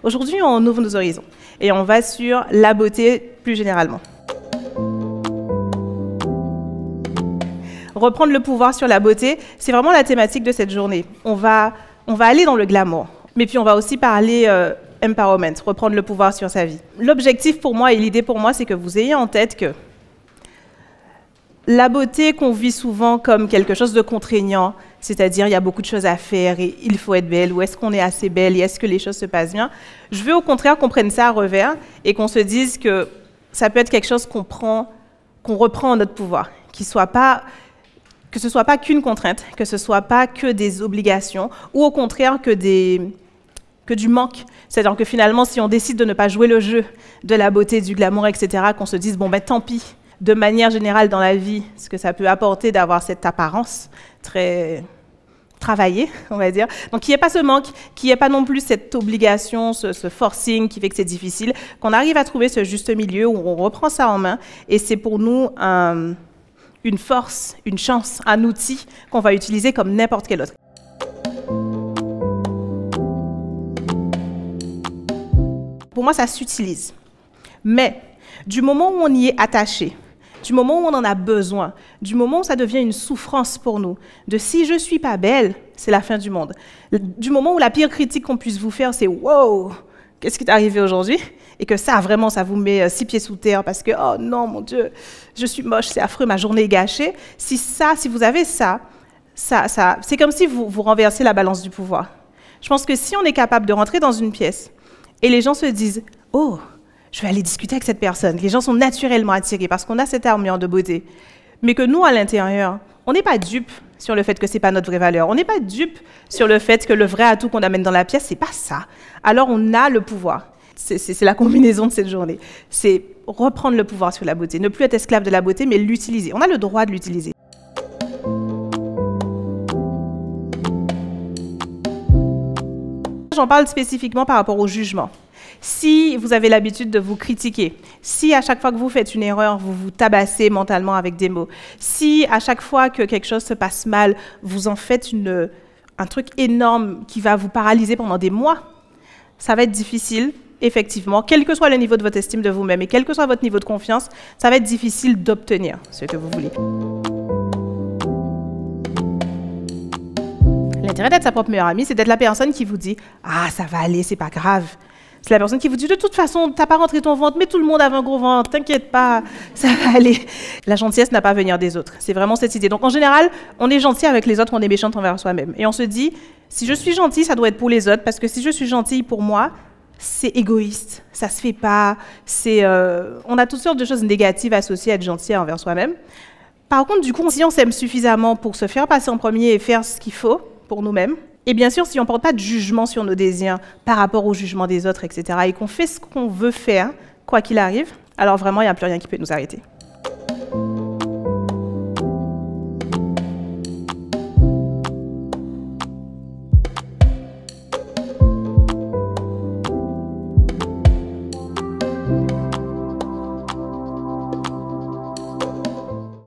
Aujourd'hui, on ouvre nos horizons et on va sur la beauté plus généralement. Reprendre le pouvoir sur la beauté, c'est vraiment la thématique de cette journée. On va aller dans le glamour, mais puis on va aussi parler empowerment, reprendre le pouvoir sur sa vie. L'objectif pour moi et l'idée pour moi, c'est que vous ayez en tête que la beauté qu'on vit souvent comme quelque chose de contraignant, c'est-à-dire il y a beaucoup de choses à faire et il faut être belle, ou est-ce qu'on est assez belle et est-ce que les choses se passent bien, je veux au contraire qu'on prenne ça à revers et qu'on se dise que ça peut être quelque chose qu'on reprend en notre pouvoir, que ce ne soit pas qu'une contrainte, que ce ne soit pas que des obligations, ou au contraire que du manque. C'est-à-dire que finalement, si on décide de ne pas jouer le jeu de la beauté, du glamour, etc., qu'on se dise, bon ben tant pis, de manière générale dans la vie, ce que ça peut apporter d'avoir cette apparence très travaillée, on va dire. Donc qu'il n'y ait pas ce manque, qu'il n'y ait pas non plus cette obligation, ce forcing qui fait que c'est difficile, qu'on arrive à trouver ce juste milieu où on reprend ça en main, et c'est pour nous une force, une chance, un outil qu'on va utiliser comme n'importe quel autre. Pour moi, ça s'utilise. Mais du moment où on y est attaché, du moment où on en a besoin, du moment où ça devient une souffrance pour nous, de si je ne suis pas belle, c'est la fin du monde. Du moment où la pire critique qu'on puisse vous faire, c'est « wow, qu'est-ce qui t'est arrivé aujourd'hui ?» et que ça, vraiment, ça vous met 6 pieds sous terre parce que « oh non, mon Dieu, je suis moche, c'est affreux, ma journée est gâchée ». Si vous avez ça c'est comme si vous renversez la balance du pouvoir. Je pense que si on est capable de rentrer dans une pièce et les gens se disent « oh, je vais aller discuter avec cette personne ». Les gens sont naturellement attirés parce qu'on a cette armure de beauté. Mais que nous, à l'intérieur, on n'est pas dupes sur le fait que ce n'est pas notre vraie valeur. On n'est pas dupes sur le fait que le vrai atout qu'on amène dans la pièce, ce n'est pas ça. Alors, on a le pouvoir. C'est la combinaison de cette journée. C'est reprendre le pouvoir sur la beauté. Ne plus être esclave de la beauté, mais l'utiliser. On a le droit de l'utiliser. J'en parle spécifiquement par rapport au jugement. Si vous avez l'habitude de vous critiquer, si à chaque fois que vous faites une erreur, vous vous tabassez mentalement avec des mots, si à chaque fois que quelque chose se passe mal, vous en faites un truc énorme qui va vous paralyser pendant des mois, ça va être difficile, effectivement, quel que soit le niveau de votre estime de vous-même et quel que soit votre niveau de confiance, ça va être difficile d'obtenir ce que vous voulez. L'intérêt d'être sa propre meilleure amie, c'est d'être la personne qui vous dit « ah, ça va aller, c'est pas grave ». C'est la personne qui vous dit « de toute façon, t'as pas rentré ton ventre, mais tout le monde avait un gros ventre, t'inquiète pas, ça va aller ». La gentillesse n'a pas à venir des autres. C'est vraiment cette idée. Donc en général, on est gentil avec les autres, on est méchant envers soi-même. Et on se dit « si je suis gentil, ça doit être pour les autres, parce que si je suis gentille pour moi, c'est égoïste, ça se fait pas, on a toutes sortes de choses négatives associées à être gentil envers soi-même. Par contre, du coup, si on s'aime suffisamment pour se faire passer en premier et faire ce qu'il faut pour nous-mêmes, et bien sûr, si on ne porte pas de jugement sur nos désirs par rapport au jugement des autres, etc., et qu'on fait ce qu'on veut faire, quoi qu'il arrive, alors vraiment, il n'y a plus rien qui peut nous arrêter.